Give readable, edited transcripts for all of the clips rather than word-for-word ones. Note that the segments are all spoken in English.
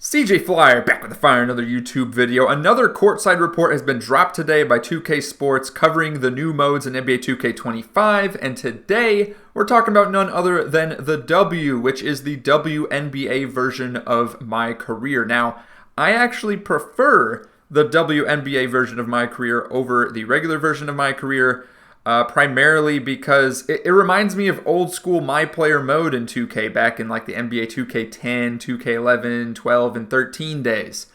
CJ Flyer back with the fire, another YouTube video. Another courtside report has been dropped today by 2K Sports covering the new modes in NBA 2K25, and today we're talking about none other than the W, which is the WNBA version of MyCareer. Now, I actually prefer the WNBA version of MyCareer over the regular version of MyCareer, primarily because it reminds me of old school MyPlayer mode in 2K back in like the NBA 2K10, 2K11, 12, and 13 days.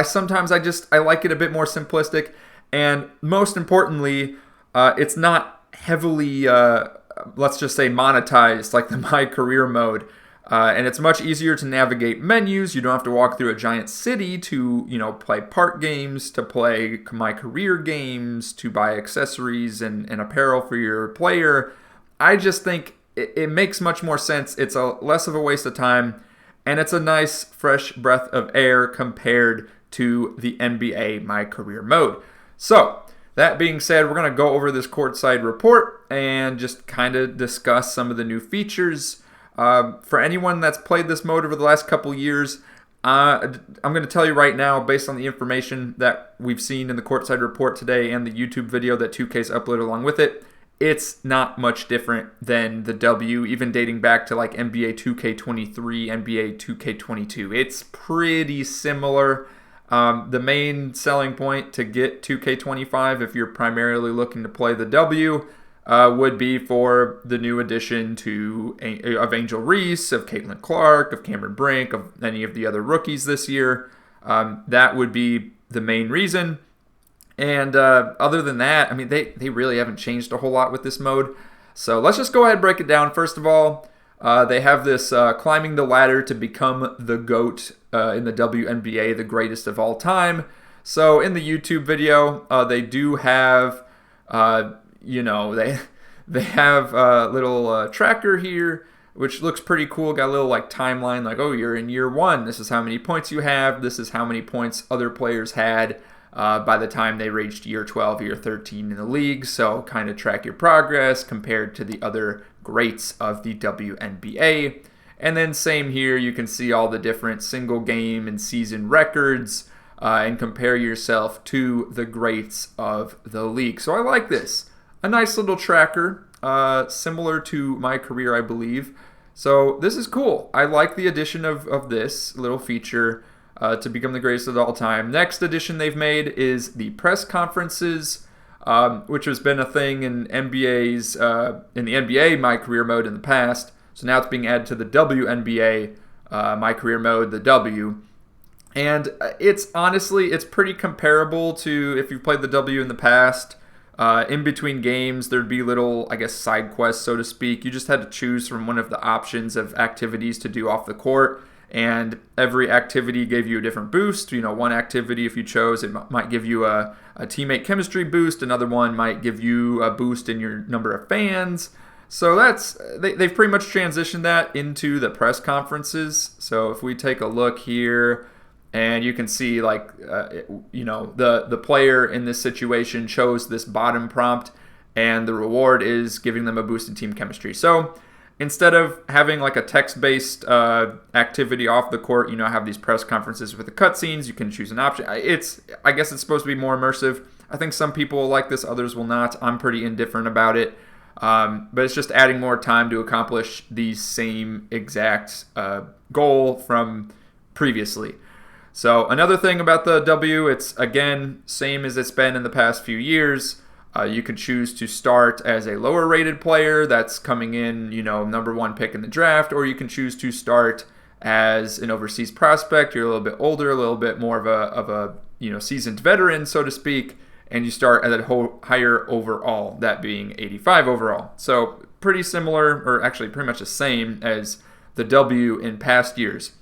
Sometimes I like it a bit more simplistic, and most importantly, it's not heavily, let's just say, monetized like the MyCareer mode. And it's much easier to navigate menus. You don't have to walk through a giant city to, play park games, to play MyCareer games, to buy accessories and apparel for your player. I just think it makes much more sense. It's less of a waste of time, and it's a nice, fresh breath of air compared to the NBA MyCareer mode. So, that being said, we're going to go over this courtside report and just kind of discuss some of the new features. For anyone that's played this mode over the last couple years, I'm going to tell you right now, based on the information that we've seen in the courtside report today and the YouTube video that 2K's uploaded along with it, it's not much different than the W, even dating back to like NBA 2K23, NBA 2K22. It's pretty similar. The main selling point to get 2K25, if you're primarily looking to play the W, would be for the new addition of Angel Reese, of Caitlin Clark, of Cameron Brink, of any of the other rookies this year. That would be the main reason. And other than that, I mean, they really haven't changed a whole lot with this mode. So let's just go ahead and break it down. First of all, they have this climbing the ladder to become the GOAT in the WNBA, the greatest of all time. So in the YouTube video, they do have... they have a little tracker here, which looks pretty cool. Got a little like timeline, like, oh, you're in year 1. This is how many points you have. This is how many points other players had by the time they reached year 12, year 13 in the league. So kind of track your progress compared to the other greats of the WNBA. And then same here, you can see all the different single game and season records and compare yourself to the greats of the league. So I like this. A nice little tracker, similar to MyCareer, I believe. So this is cool. I like the addition of this little feature to become the greatest of all time. Next addition they've made is the press conferences, which has been a thing in in the NBA MyCareer mode in the past. So now it's being added to the WNBA MyCareer mode, the W. And it's pretty comparable to if you've played the W in the past. In between games, there'd be little, side quests, so to speak. You just had to choose from one of the options of activities to do off the court, and every activity gave you a different boost. One activity, if you chose, it might give you a teammate chemistry boost. Another one might give you a boost in your number of fans. So they've pretty much transitioned that into the press conferences. So if we take a look here, and you can see, the player in this situation chose this bottom prompt, and the reward is giving them a boost in team chemistry. So instead of having like a text-based activity off the court, have these press conferences with the cutscenes. You can choose an option. I guess it's supposed to be more immersive. I think some people will like this, others will not. I'm pretty indifferent about it. But it's just adding more time to accomplish the same exact goal from previously. So another thing about the W, it's, again, same as it's been in the past few years. You could choose to start as a lower rated player that's coming in, number 1 pick in the draft, or you can choose to start as an overseas prospect. You're a little bit older, a little bit more of a seasoned veteran, so to speak, and you start at a higher overall, that being 85 overall. So pretty similar, or actually pretty much the same as the W in past years.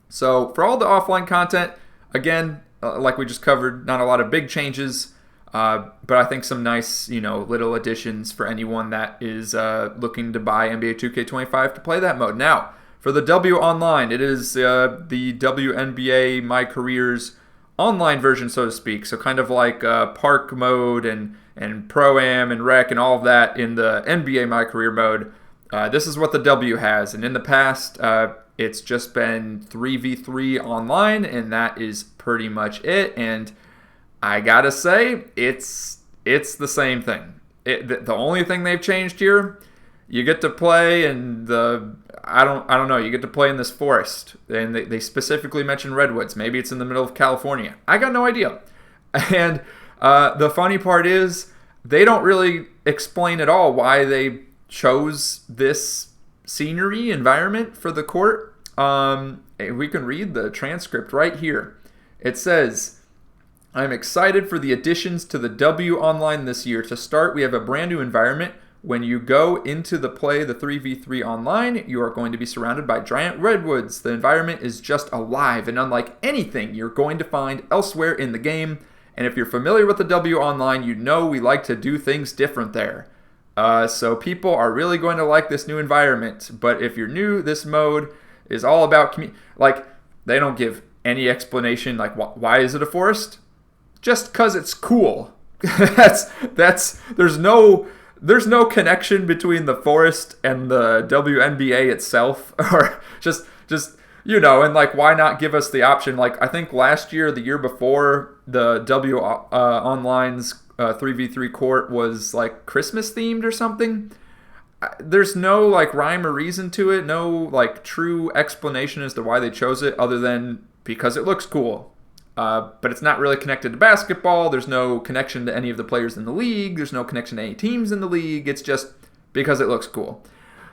So for all the offline content, again, like we just covered, not a lot of big changes, but I think some nice, little additions for anyone that is looking to buy NBA 2K25 to play that mode. Now, for the W Online, it is the WNBA MyCareer's online version, so to speak. So kind of like Park mode and Pro-Am and Rec and all of that in the NBA MyCareer mode. This is what the W has, and in the past, It's just been 3v3 online, and that is pretty much it. And I gotta say, it's the same thing. The only thing they've changed here, you get to play in I don't know, you get to play in this forest. And they specifically mention redwoods. Maybe it's in the middle of California. I got no idea. And the funny part is, they don't really explain at all why they chose this scenery environment for the court. We can read the transcript right here. It says, I'm excited for the additions to the W Online this year. To start, we have a brand new environment. When you go into the 3v3 online, you are going to be surrounded by giant redwoods. The environment is just alive and unlike anything you're going to find elsewhere in the game. And if you're familiar with the W Online, you know we like to do things different there. So people are really going to like this new environment. But if you're new, this mode is all about they don't give any explanation. Like, why is it a forest? Just because it's cool. There's no connection between the forest and the WNBA itself, or just and why not give us the option? Like, I think last year, the year before, the W Online's 3v3 court was like Christmas themed or something. There's no rhyme or reason to it, no true explanation as to why they chose it, other than because it looks cool. But it's not really connected to basketball. There's no connection to any of the players in the league. There's no connection to any teams in the league. It's just because it looks cool.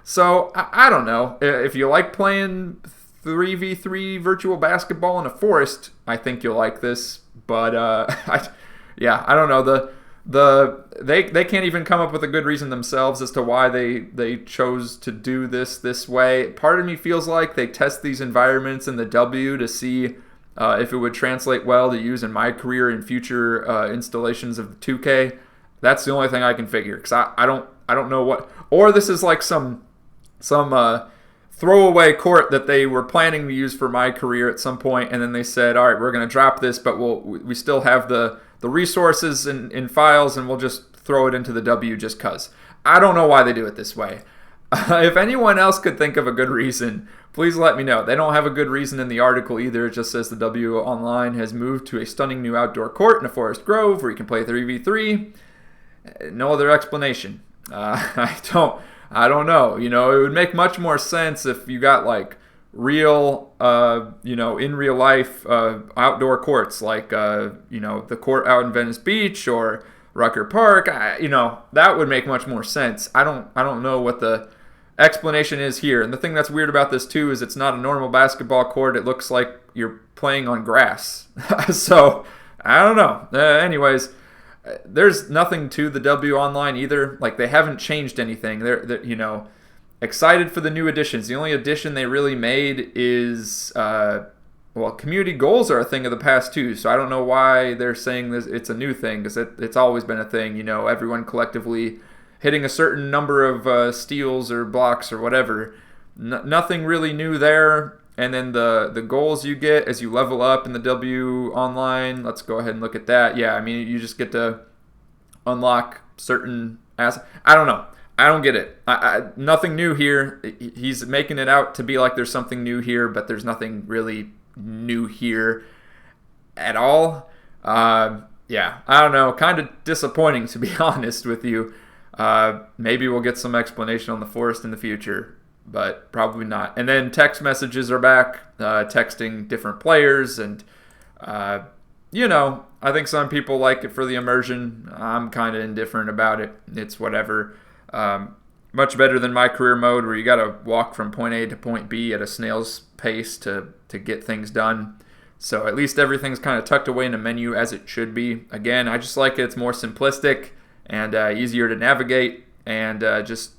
So I don't know. If you like playing 3v3 virtual basketball in a forest, I think you'll like this. But I don't know. They can't even come up with a good reason themselves as to why they chose to do this way. Part of me feels like they test these environments in the W to see if it would translate well to use in my career in future installations of 2K. That's the only thing I can figure, because I don't know what, or this is like some throwaway court that they were planning to use for my career at some point, and then they said, all right, we're going to drop this, but we still have the resources in files, and we'll just throw it into the W just because. I don't know why they do it this way. If anyone else could think of a good reason, please let me know. They don't have a good reason in the article either. It just says the W Online has moved to a stunning new outdoor court in a forest grove where you can play 3v3. No other explanation. I don't know. It would make much more sense if you got real, in real life outdoor courts, the court out in Venice Beach or Rucker Park. That would make much more sense. I don't know what the explanation is here. And the thing that's weird about this too is it's not a normal basketball court. It looks like you're playing on grass. So I don't know. Anyways, there's nothing to the W Online either. They haven't changed anything. They're excited for the new additions. The only addition they really made is community goals are a thing of the past too. So I don't know why they're saying this. It's a new thing, because it's always been a thing. Everyone collectively hitting a certain number of steals or blocks or whatever. Nothing really new there. And then the goals you get as you level up in the W Online, let's go ahead and look at that. Yeah, I mean, you just get to unlock certain assets. I don't know. I don't get it. Nothing new here. He's making it out to be like there's something new here, but there's nothing really new here at all. I don't know. Kind of disappointing, to be honest with you. Maybe we'll get some explanation on the forest in the future, but probably not. And then text messages are back, texting different players, and I think some people like it for the immersion. I'm kind of indifferent about it. It's whatever. Much better than MyCareer Mode, where you got to walk from point A to point B at a snail's pace to get things done. So at least everything's kind of tucked away in a menu as it should be. Again, I just like it. It's more simplistic and easier to navigate, and just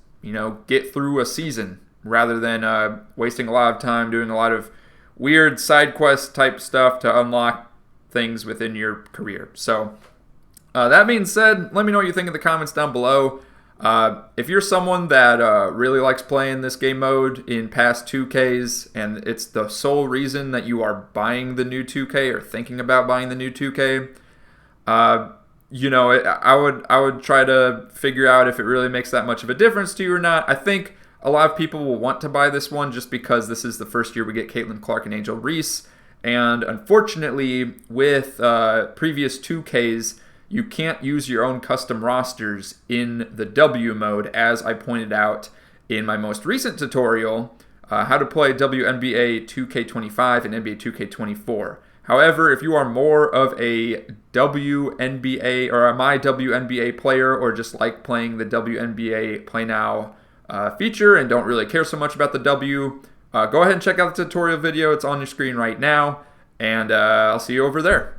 get through a season rather than wasting a lot of time doing a lot of weird side quest type stuff to unlock things within your career. So that being said, let me know what you think in the comments down below. If you're someone that really likes playing this game mode in past 2Ks, and it's the sole reason that you are buying the new 2K or thinking about buying the new 2K, I would try to figure out if it really makes that much of a difference to you or not. I think a lot of people will want to buy this one just because this is the first year we get Caitlin Clark and Angel Reese. And unfortunately, with previous 2Ks, you can't use your own custom rosters in the W mode, as I pointed out in my most recent tutorial, how to play WNBA 2K25 and NBA 2K24. However, if you are more of a WNBA or a My WNBA player, or just like playing the WNBA Play Now feature and don't really care so much about the W, go ahead and check out the tutorial video. It's on your screen right now, and I'll see you over there.